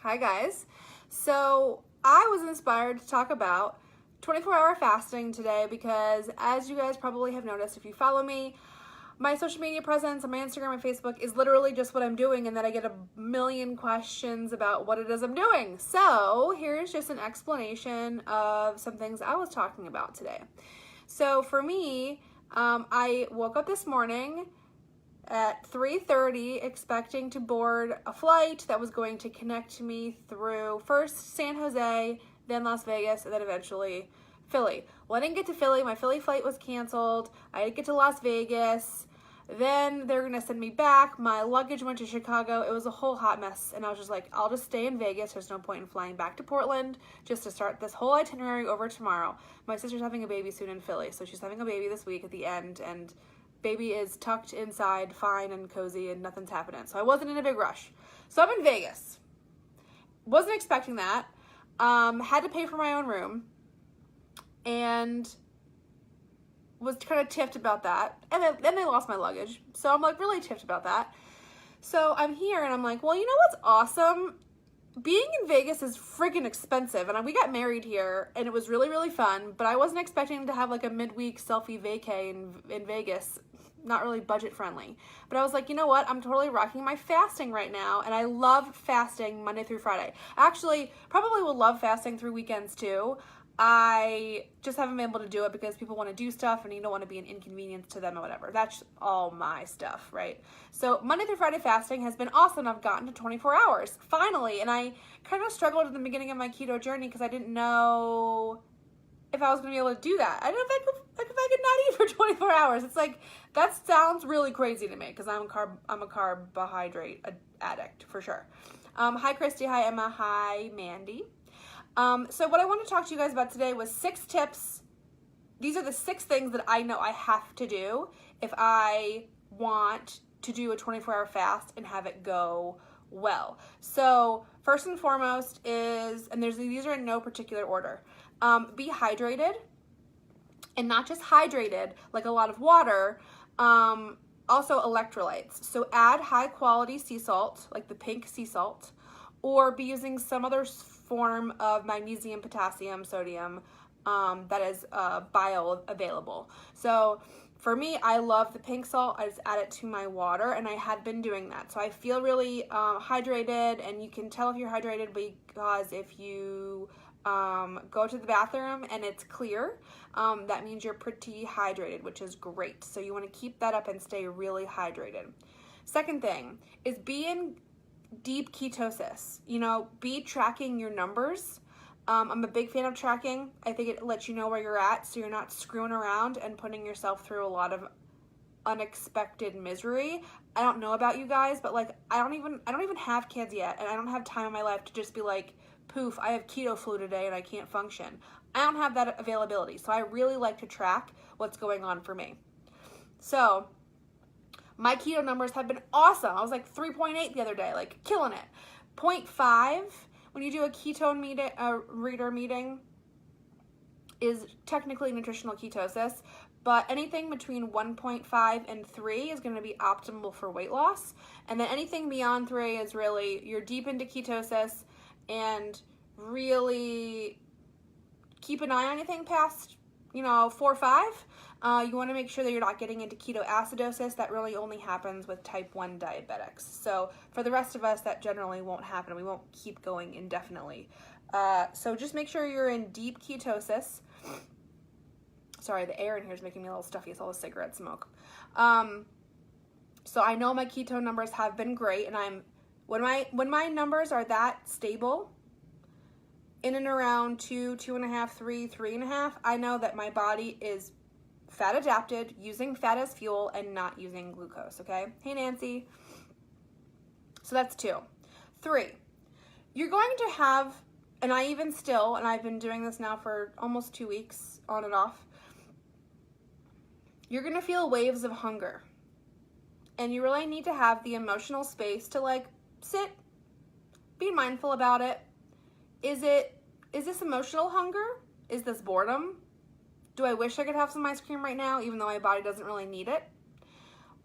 Hi guys. So I was inspired to talk about 24-hour fasting today because, as you guys probably have noticed if you follow me, my social media presence on my Instagram and Facebook is literally just what I'm doing, and then I get a million questions about what it is I'm doing. So here's just an explanation of some things I was talking about today. So for me, I woke up this morning at 3:30 expecting to board a flight that was going to connect me through first San Jose, then Las Vegas, and then eventually Philly. Well, I didn't get to Philly. My Philly flight was canceled. I didn't get to Las Vegas. Then they're going to send me back. My luggage went to Chicago. It was a whole hot mess. And I was just like, I'll just stay in Vegas. There's no point in flying back to Portland just to start this whole itinerary over tomorrow. My sister's having a baby soon in Philly. So she's having a baby this week at the end. And baby is tucked inside, fine and cozy, and nothing's happening. So I wasn't in a big rush. So I'm in Vegas. Wasn't expecting that. Had to pay for my own room. And was kind of tiffed about that. And then they lost my luggage. So I'm like really tiffed about that. So I'm here and I'm like, well, you know what's awesome? Being in Vegas is freaking expensive. And we got married here and it was really, really fun. But I wasn't expecting to have like a midweek selfie vacay in Vegas. Not really budget friendly. But I was like, you know what? I'm totally rocking my fasting right now. And I love fasting Monday through Friday. Actually, probably will love fasting through weekends too. I just haven't been able to do it because people want to do stuff and you don't want to be an inconvenience to them or whatever. That's all my stuff, right? So Monday through Friday fasting has been awesome. I've gotten to 24 hours, finally. And I kind of struggled at the beginning of my keto journey because I didn't know if I was going to be able to do that. I don't know if I could not eat for 24 hours. It's like, that sounds really crazy to me because I'm a carbohydrate addict for sure. Hi Christy, hi Emma, hi Mandy. So what I want to talk to you guys about today was 6 tips. These are the 6 things that I know I have to do if I want to do a 24-hour fast and have it go well. So first and foremost is, and these are in no particular order, be hydrated, and not just hydrated like a lot of water, also electrolytes. So add high quality sea salt, like the pink sea salt, or be using some other form of magnesium, potassium, sodium that is bioavailable. So for me, I love the pink salt. I just add it to my water, and I had been doing that. So I feel really hydrated, and you can tell if you're hydrated because if you go to the bathroom and it's clear, that means you're pretty hydrated, which is great. So you want to keep that up and stay really hydrated. Second thing is be in deep ketosis. Be tracking your numbers. I'm a big fan of tracking. I think it lets you know where you're at so you're not screwing around and putting yourself through a lot of unexpected misery. I don't know about you guys, but like I don't even have kids yet, and I don't have time in my life to just be like, poof, I have keto flu today and I can't function. I don't have that availability. So I really like to track what's going on for me. So my keto numbers have been awesome. I was like 3.8 the other day, like killing it. 0.5, when you do a ketone reader meeting, is technically nutritional ketosis, but anything between 1.5 and 3 is going to be optimal for weight loss. And then anything beyond 3 is really, you're deep into ketosis, and really keep an eye on anything past 4 or 5. You want to make sure that you're not getting into ketoacidosis. That really only happens with type 1 diabetics. So for the rest of us, that generally won't happen. We won't keep going indefinitely. So just make sure you're in deep ketosis. Sorry, the air in here is making me a little stuffy. It's all the cigarette smoke. So I know my keto numbers have been great, and when my numbers are that stable, in and around 2, 2.5, 3, 3.5, I know that my body is fat adapted, using fat as fuel and not using glucose, okay? Hey, Nancy. So that's 2. 3, you're going to have, and I've been doing this now for almost 2 weeks, on and off, you're going to feel waves of hunger. And you really need to have the emotional space to like sit, be mindful about it. Is this emotional hunger? Is this boredom? Do I wish I could have some ice cream right now, even though my body doesn't really need it?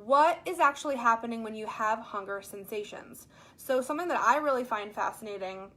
what is actually happening when you have hunger sensations. So something that I really find fascinating,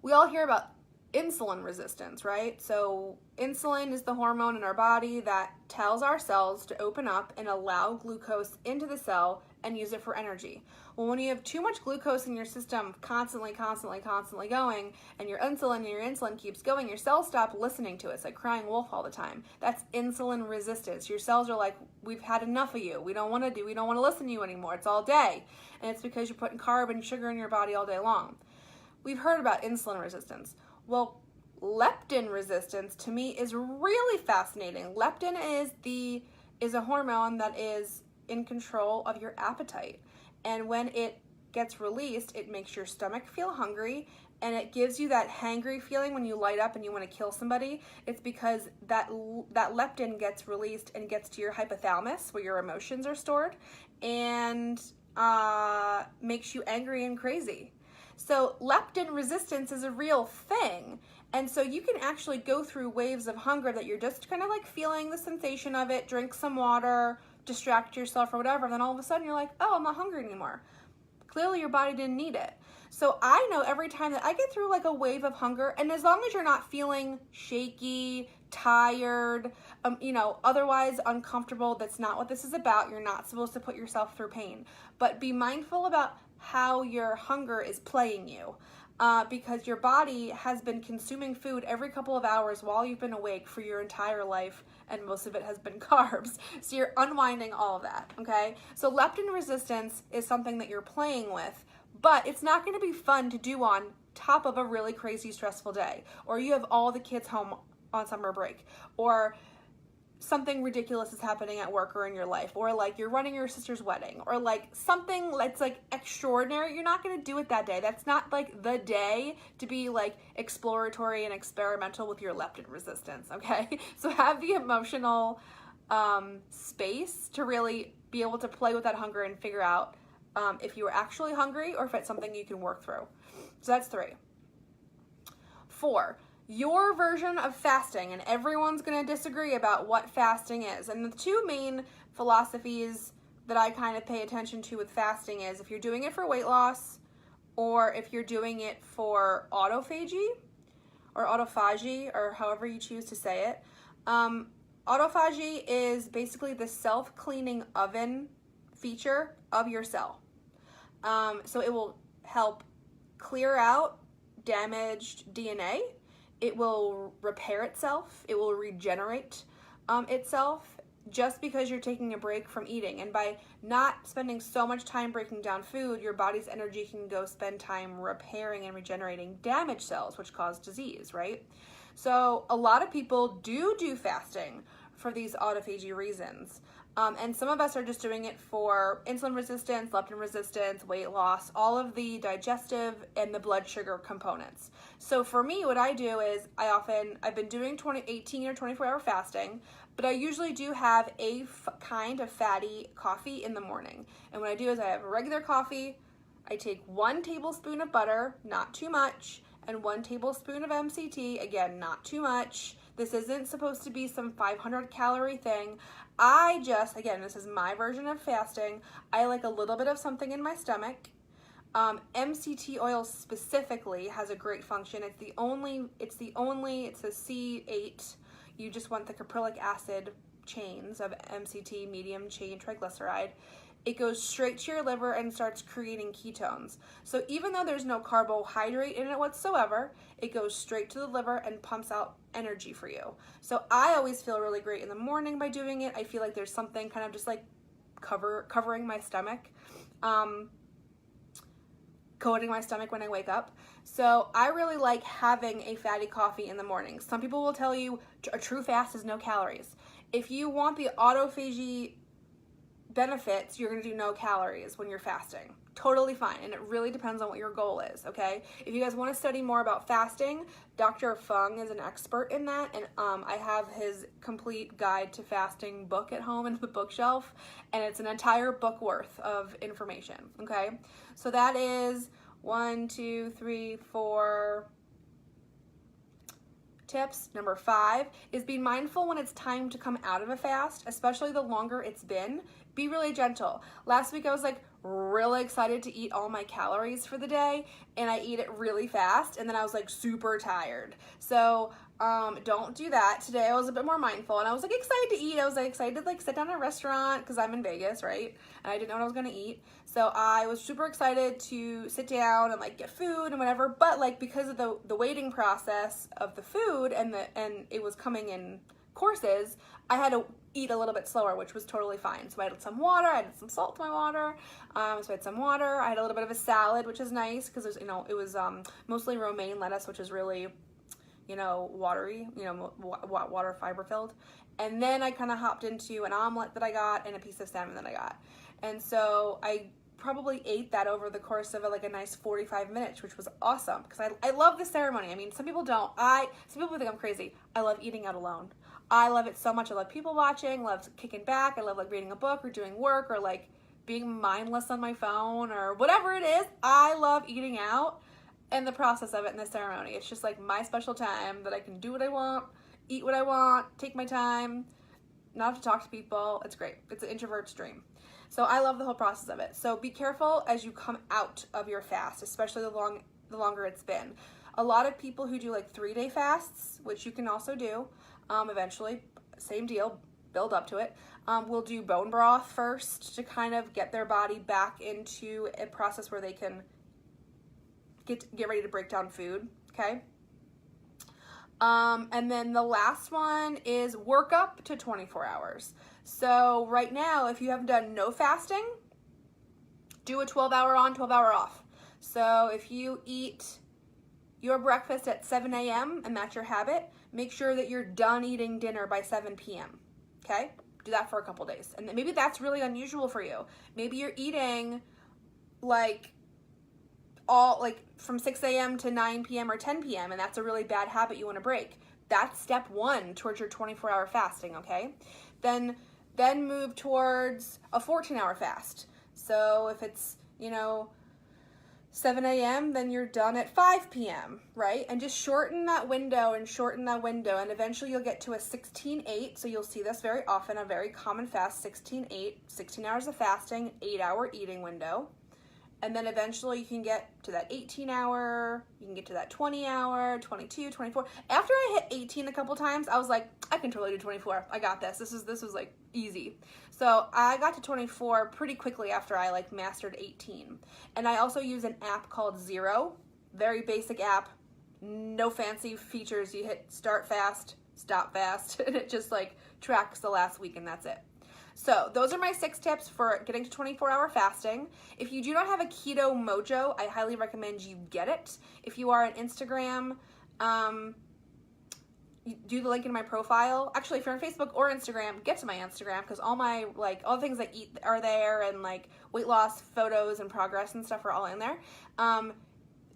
we all hear about insulin resistance, right? So insulin is the hormone in our body that tells our cells to open up and allow glucose into the cell and use it for energy. Well, when you have too much glucose in your system constantly going, and your insulin keeps going, your cells stop listening to it. It's like crying wolf all the time. That's insulin resistance. Your cells are like, we've had enough of you. We don't want to listen to you anymore. It's all day. And it's because you're putting carb and sugar in your body all day long. We've heard about insulin resistance. Well, leptin resistance to me is really fascinating. Leptin is a hormone that is in control of your appetite. And when it gets released, it makes your stomach feel hungry, and it gives you that hangry feeling when you light up and you want to kill somebody. It's because that leptin gets released and gets to your hypothalamus, where your emotions are stored, and makes you angry and crazy. So leptin resistance is a real thing. And so you can actually go through waves of hunger that you're just kind of like feeling the sensation of it, drink some water, distract yourself or whatever, and then all of a sudden you're like, oh, I'm not hungry anymore. Clearly your body didn't need it. So I know every time that I get through like a wave of hunger, and as long as you're not feeling shaky, tired, otherwise uncomfortable, that's not what this is about. You're not supposed to put yourself through pain. But be mindful about how your hunger is playing you. Because your body has been consuming food every couple of hours while you've been awake for your entire life, and most of it has been carbs. So you're unwinding all of that, okay? So leptin resistance is something that you're playing with, but it's not going to be fun to do on top of a really crazy, stressful day, or you have all the kids home on summer break, or something ridiculous is happening at work or in your life, or like you're running your sister's wedding, or like something that's like extraordinary. You're not going to do it that day. That's not like the day to be like exploratory and experimental with your leptin resistance, okay? So have the emotional space to really be able to play with that hunger and figure out if you are actually hungry or if it's something you can work through. So that's 3. 4, your version of fasting, and everyone's going to disagree about what fasting is. And the 2 main philosophies that I kind of pay attention to with fasting is if you're doing it for weight loss, or if you're doing it for autophagy, or however you choose to say it. Autophagy is basically the self-cleaning oven feature of your cell. So it will help clear out damaged DNA. It will repair itself. It will regenerate itself just because you're taking a break from eating. And by not spending so much time breaking down food, your body's energy can go spend time repairing and regenerating damaged cells, which cause disease, right? So a lot of people do fasting for these autophagy reasons. And some of us are just doing it for insulin resistance, leptin resistance, weight loss, all of the digestive and the blood sugar components. So for me, what I do is I've been doing 18 or 24-hour fasting, but I usually do have a kind of fatty coffee in the morning. And what I do is I have a regular coffee, I take 1 tablespoon of butter, not too much, and 1 tablespoon of MCT, again, not too much. This isn't supposed to be some 500 calorie thing. Again, this is my version of fasting. I like a little bit of something in my stomach. MCT oil specifically has a great function. It's a C8. You just want the caprylic acid chains of MCT, medium chain triglyceride. It goes straight to your liver and starts creating ketones. So even though there's no carbohydrate in it whatsoever, it goes straight to the liver and pumps out energy for you. So I always feel really great in the morning by doing it. I feel like there's something kind of just like covering my stomach, coating my stomach when I wake up. So I really like having a fatty coffee in the morning. Some people will tell you a true fast is no calories. If you want the autophagy benefits, you're going to do no calories when you're fasting. Totally fine. And it really depends on what your goal is, okay? If you guys want to study more about fasting, Dr. Fung is an expert in that, and I have his complete guide to fasting book at home in the bookshelf, and it's an entire book worth of information, okay? So that is 1, 2, 3, 4 tips. Number 5 is be mindful when it's time to come out of a fast, especially the longer it's been. be really gentle. Last week I was like really excited to eat all my calories for the day, and I eat it really fast, and then I was like super tired. So don't do that. Today I was a bit more mindful, and I was like excited to eat. I was like excited to like sit down at a restaurant because I'm in Vegas, right? And I didn't know what I was gonna eat. So I was super excited to sit down and like get food and whatever. But like because of the waiting process of the food and it was coming in courses, I had to eat a little bit slower, which was totally fine. So I had some water, I added some salt to my water. So I had some water. I had a little bit of a salad, which is nice because there's, it was mostly romaine lettuce, which is really, watery, water fiber filled. And then I kind of hopped into an omelet that I got and a piece of salmon that I got. And so I probably ate that over the course of like a nice 45 minutes, which was awesome because I love the ceremony. I mean, some people don't. Some people think I'm crazy. I love eating out alone. I love it so much. I love people watching, love kicking back. I love like reading a book or doing work or like being mindless on my phone or whatever it is. I love eating out and the process of it in the ceremony. It's just like my special time that I can do what I want, eat what I want, take my time, not have to talk to people. It's great. It's an introvert's dream. So I love the whole process of it. So be careful as you come out of your fast, especially the longer it's been. A lot of people who do like 3-day fasts, which you can also do, eventually, same deal, build up to it, will do bone broth first to kind of get their body back into a process where they can get ready to break down food, okay? And then the last one is work up to 24 hours. So right now, if you haven't done no fasting, do a 12-hour on, 12-hour off. So if you eat your breakfast at 7 a.m. and that's your habit, make sure that you're done eating dinner by 7 p.m. Okay? Do that for a couple days. And maybe that's really unusual for you. Maybe you're eating like from 6 a.m. to 9 p.m. or 10 p.m. and that's a really bad habit you want to break. That's step 1 towards your 24-hour fasting, okay? Then move towards a 14-hour fast. So if it's, 7 a.m., then you're done at 5 p.m., right? And just shorten that window, and eventually you'll get to a 16-8. So you'll see this very often, a very common fast, 16-8, 16 hours of fasting, 8-hour eating window. And then eventually you can get to that 18-hour, you can get to that 20-hour, 22, 24. After I hit 18 a couple times, I was like, I can totally do 24. I got this. This was like easy. So I got to 24 pretty quickly after I like mastered 18. And I also use an app called Zero, very basic app, no fancy features. You hit start fast, stop fast, and it just like tracks the last week and that's it. So those are my 6 tips for getting to 24-hour fasting. If you do not have a Keto Mojo, I highly recommend you get it. If you are on Instagram, do the link in my profile. Actually, if you're on Facebook or Instagram, get to my Instagram because all the things I eat are there, and like weight loss photos and progress and stuff are all in there.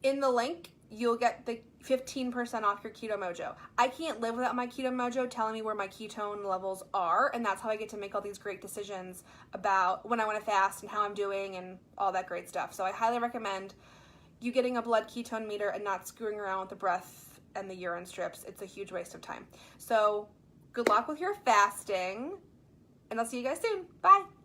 In the link, you'll get the 15% off your Keto Mojo. I can't live without my Keto Mojo telling me where my ketone levels are, and that's how I get to make all these great decisions about when I want to fast and how I'm doing and all that great stuff. So I highly recommend you getting a blood ketone meter and not screwing around with the breath and the urine strips. It's a huge waste of time. So good luck with your fasting, and I'll see you guys soon. Bye.